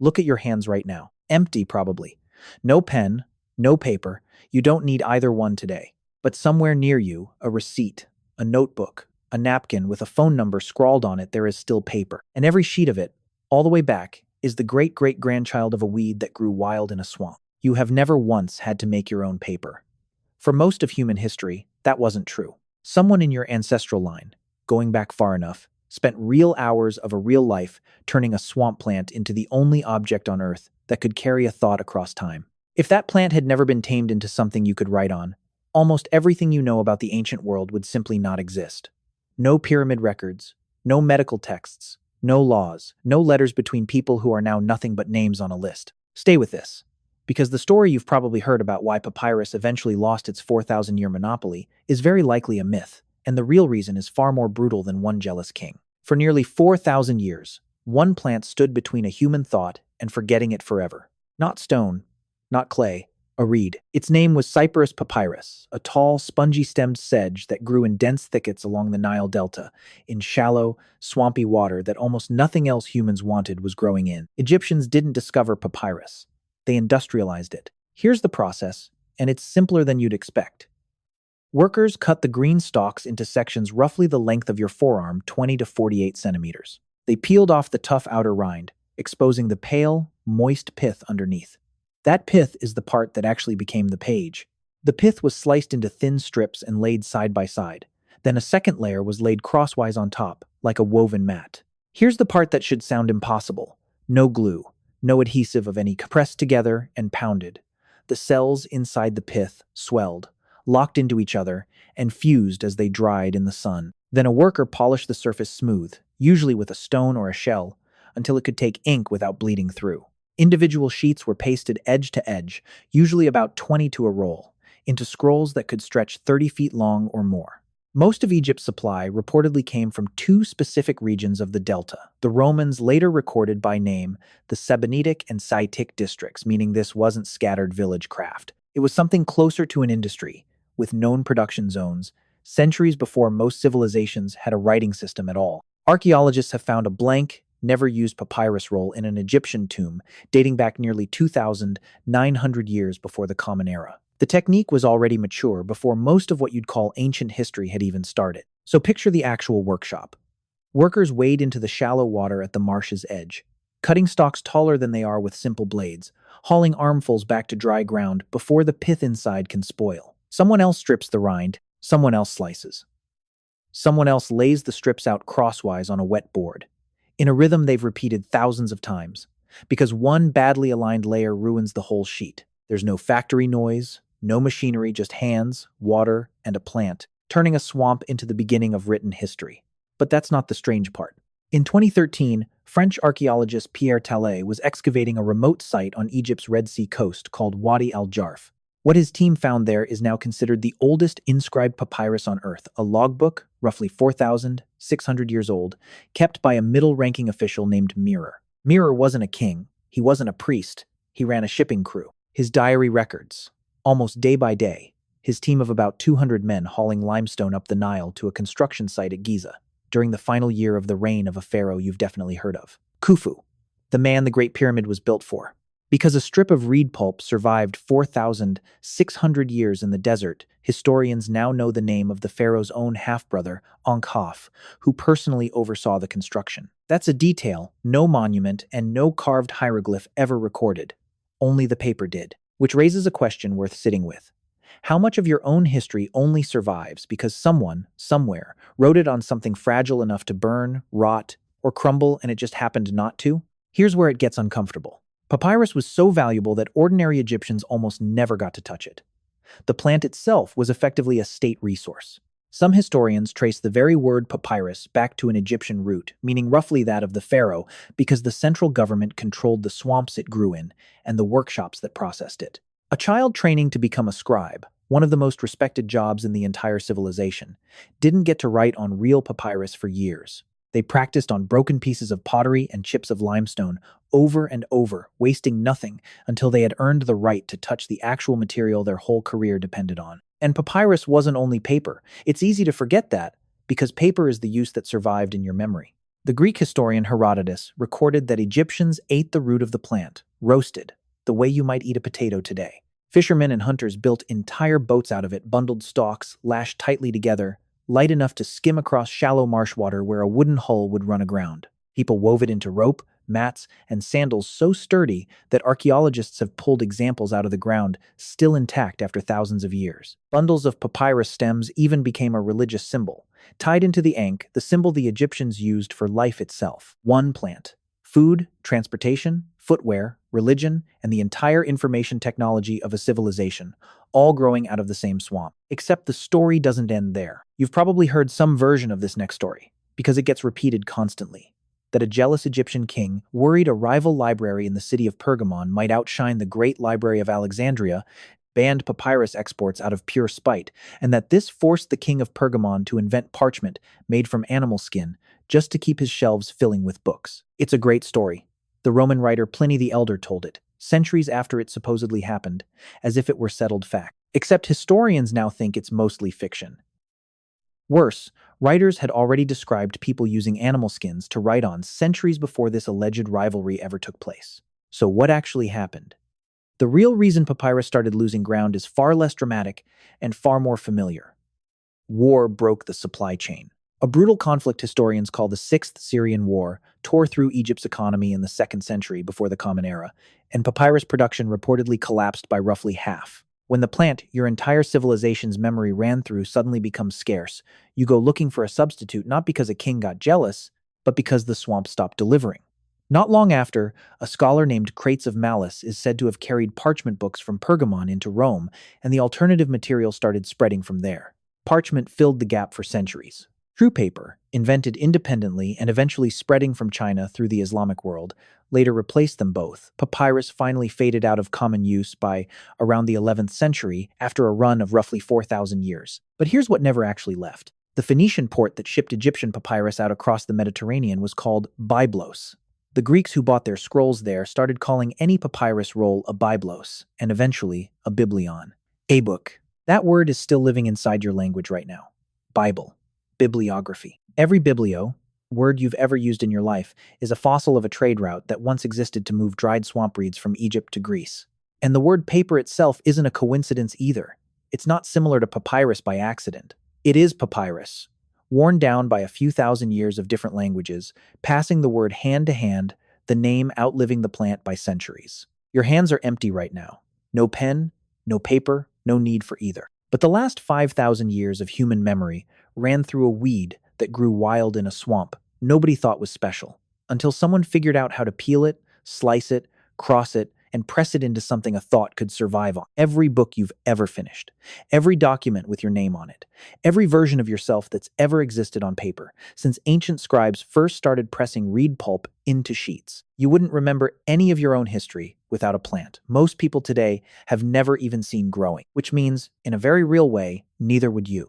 Look at your hands right now. Empty, probably. No pen, no paper. You don't need either one today. But somewhere near you, a receipt, a notebook, a napkin with a phone number scrawled on it, there is still paper. And every sheet of it, all the way back, is the great-great-grandchild of a weed that grew wild in a swamp. You have never once had to make your own paper. For most of human history, that wasn't true. Someone in your ancestral line, going back far enough, spent real hours of a real life turning a swamp plant into the only object on Earth that could carry a thought across time. If that plant had never been tamed into something you could write on, almost everything you know about the ancient world would simply not exist. No pyramid records, no medical texts, no laws, no letters between people who are now nothing but names on a list. Stay with this, because the story you've probably heard about why papyrus eventually lost its 4,000-year monopoly is very likely a myth, and the real reason is far more brutal than one jealous king. For nearly 4,000 years, one plant stood between a human thought and forgetting it forever. Not stone, not clay, a reed. Its name was Cyperus papyrus, a tall, spongy-stemmed sedge that grew in dense thickets along the Nile Delta, in shallow, swampy water that almost nothing else humans wanted was growing in. Egyptians didn't discover papyrus. They industrialized it. Here's the process, and it's simpler than you'd expect. Workers cut the green stalks into sections roughly the length of your forearm, 20 to 48 centimeters. They peeled off the tough outer rind, exposing the pale, moist pith underneath. That pith is the part that actually became the page. The pith was sliced into thin strips and laid side by side. Then a second layer was laid crosswise on top, like a woven mat. Here's the part that should sound impossible. No glue, no adhesive of any, pressed together and pounded. The cells inside the pith swelled, locked into each other, and fused as they dried in the sun. Then a worker polished the surface smooth, usually with a stone or a shell, until it could take ink without bleeding through. Individual sheets were pasted edge to edge, usually about 20 to a roll, into scrolls that could stretch 30 feet long or more. Most of Egypt's supply reportedly came from two specific regions of the Delta. The Romans later recorded by name the Sebennytic and Saitic districts, meaning this wasn't scattered village craft. It was something closer to an industry, with known production zones, centuries before most civilizations had a writing system at all. Archaeologists have found a blank, never-used papyrus roll in an Egyptian tomb dating back nearly 2,900 years before the Common Era. The technique was already mature before most of what you'd call ancient history had even started. So picture the actual workshop. Workers wade into the shallow water at the marsh's edge, cutting stalks taller than they are with simple blades, hauling armfuls back to dry ground before the pith inside can spoil. Someone else strips the rind, someone else slices. Someone else lays the strips out crosswise on a wet board, in a rhythm they've repeated thousands of times, because one badly aligned layer ruins the whole sheet. There's no factory noise, no machinery, just hands, water, and a plant, turning a swamp into the beginning of written history. But that's not the strange part. In 2013, French archaeologist Pierre Tallet was excavating a remote site on Egypt's Red Sea coast called Wadi al-jarf. What his team found there is now considered the oldest inscribed papyrus on Earth, a logbook, roughly 4,600 years old, kept by a middle-ranking official named Mirror. Mirror wasn't a king, he wasn't a priest, he ran a shipping crew. His diary records, almost day by day, his team of about 200 men hauling limestone up the Nile to a construction site at Giza, during the final year of the reign of a pharaoh you've definitely heard of, Khufu, the man the Great Pyramid was built for. Because a strip of reed pulp survived 4,600 years in the desert, historians now know the name of the pharaoh's own half-brother, Ankh, who personally oversaw the construction. That's a detail no monument and no carved hieroglyph ever recorded. Only the paper did. Which raises a question worth sitting with. How much of your own history only survives because someone, somewhere, wrote it on something fragile enough to burn, rot, or crumble and it just happened not to? Here's where it gets uncomfortable. Papyrus was so valuable that ordinary Egyptians almost never got to touch it. The plant itself was effectively a state resource. Some historians trace the very word papyrus back to an Egyptian root, meaning roughly that of the pharaoh, because the central government controlled the swamps it grew in and the workshops that processed it. A child training to become a scribe, one of the most respected jobs in the entire civilization, didn't get to write on real papyrus for years. They practiced on broken pieces of pottery and chips of limestone over and over, wasting nothing until they had earned the right to touch the actual material their whole career depended on. And papyrus wasn't only paper. It's easy to forget that, because paper is the use that survived in your memory. The Greek historian Herodotus recorded that Egyptians ate the root of the plant, roasted, the way you might eat a potato today. Fishermen and hunters built entire boats out of it, bundled stalks, lashed tightly together, light enough to skim across shallow marsh water where a wooden hull would run aground. People wove it into rope, mats, and sandals so sturdy that archaeologists have pulled examples out of the ground, still intact after thousands of years. Bundles of papyrus stems even became a religious symbol. Tied into the ankh, the symbol the Egyptians used for life itself. One plant. Food, transportation, footwear, religion, and the entire information technology of a civilization, all growing out of the same swamp. Except the story doesn't end there. You've probably heard some version of this next story, because it gets repeated constantly. That a jealous Egyptian king worried a rival library in the city of Pergamon might outshine the Great Library of Alexandria, banned papyrus exports out of pure spite, and that this forced the king of Pergamon to invent parchment made from animal skin just to keep his shelves filling with books. It's a great story. The Roman writer Pliny the Elder told it, centuries after it supposedly happened, as if it were settled fact. Except historians now think it's mostly fiction. Worse, writers had already described people using animal skins to write on centuries before this alleged rivalry ever took place. So what actually happened? The real reason papyrus started losing ground is far less dramatic and far more familiar. War broke the supply chain. A brutal conflict historians call the Sixth Syrian War tore through Egypt's economy in the 2nd century before the Common Era, and papyrus production reportedly collapsed by roughly half. When the plant your entire civilization's memory ran through suddenly becomes scarce, you go looking for a substitute not because a king got jealous, but because the swamp stopped delivering. Not long after, a scholar named Crates of Malice is said to have carried parchment books from Pergamon into Rome, and the alternative material started spreading from there. Parchment filled the gap for centuries. True paper, invented independently and eventually spreading from China through the Islamic world, later replaced them both. Papyrus finally faded out of common use by around the 11th century after a run of roughly 4,000 years. But here's what never actually left. The Phoenician port that shipped Egyptian papyrus out across the Mediterranean was called Byblos. The Greeks who bought their scrolls there started calling any papyrus roll a byblos, and eventually a biblion. A book. That word is still living inside your language right now. Bible. Bibliography. Every biblio, word you've ever used in your life, is a fossil of a trade route that once existed to move dried swamp reeds from Egypt to Greece. And the word paper itself isn't a coincidence either. It's not similar to papyrus by accident. It is papyrus, worn down by a few thousand years of different languages, passing the word hand to hand, the name outliving the plant by centuries. Your hands are empty right now. No pen, no paper, no need for either. But the last 5,000 years of human memory ran through a weed that grew wild in a swamp nobody thought was special, until someone figured out how to peel it, slice it, cross it, and press it into something a thought could survive on. Every book you've ever finished, every document with your name on it, every version of yourself that's ever existed on paper, since ancient scribes first started pressing reed pulp into sheets. You wouldn't remember any of your own history without a plant. Most people today have never even seen growing, which means, in a very real way, neither would you.